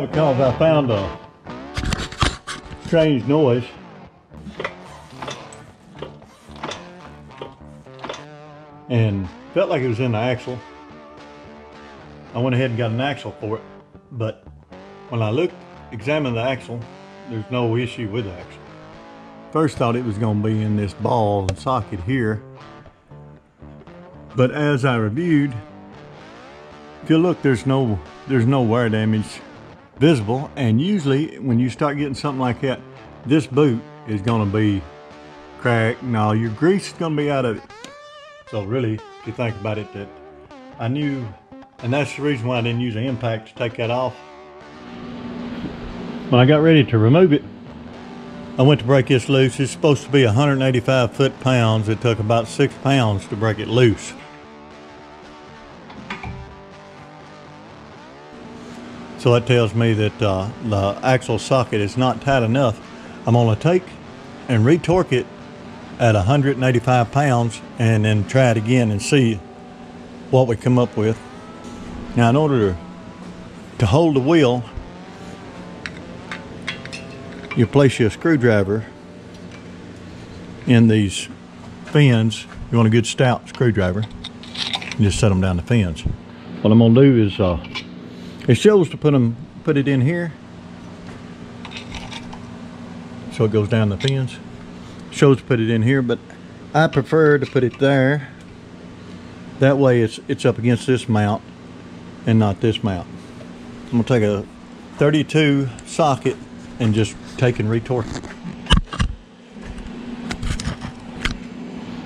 out because I found a strange noise. And felt like it was in the axle. I went ahead and got an axle for it, but when I examined the axle, there's no issue with the axle. First thought it was going to be in this ball and socket here, but as I reviewed, if you look, there's no wear damage visible, and usually when you start getting something like that, this boot is going to be cracked. Now your grease is going to be out of it. So really, if you think about it, that I knew, and that's the reason why I didn't use an impact to take that off. When I got ready to remove it, I went to break this loose. It's supposed to be 185 foot-pounds. It took about 6 pounds to break it loose. So that tells me that the axle socket is not tight enough. I'm gonna take and retorque it at 185 pounds and then try it again and see what we come up with. Now in order to hold the wheel, you place your screwdriver in these fins. You want a good stout screwdriver and just set them down the fins. What I'm gonna do is, it shows to put it in here so it goes down the fins. Shows to put it in here, but I prefer to put it there. That way it's up against this mount and not this mount. I'm gonna take a 32 socket and just take and retorque it.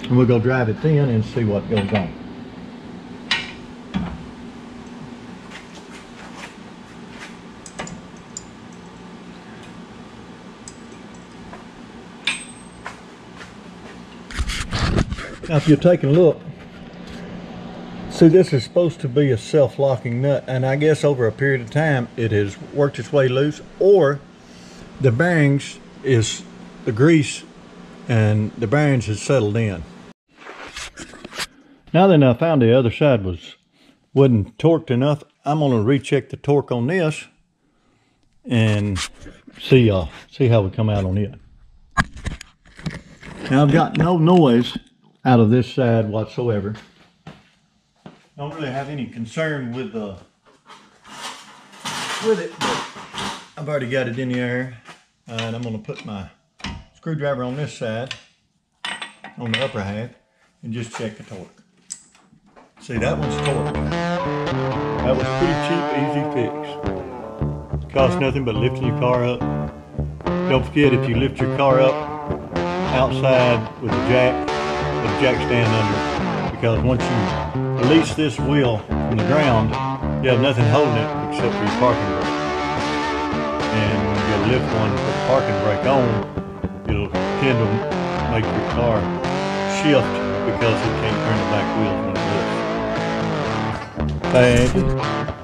And we'll go drive it thin and see what goes on. Now if you're taking a look, see, this is supposed to be a self-locking nut, and I guess over a period of time it has worked its way loose, or the bearings the grease and the bearings has settled in. Now then, I found the other side wasn't torqued enough. I'm gonna recheck the torque on this and see how we come out on it. Now I've got no noise out of this side whatsoever. Don't really have any concern with it, but I've already got it in the air, and I'm going to put my screwdriver on this side, on the upper half, and just check the torque. See, that one's torqued. That was pretty cheap, easy fix. Cost nothing but lifting your car up. Don't forget, if you lift your car up outside with a jack stand under, because once you release this wheel from the ground, you have nothing holding it except for your parking brake. And when you go lift one with the parking brake on, it'll tend to make your car shift because it can't turn the back wheels when it lifts. Thank you.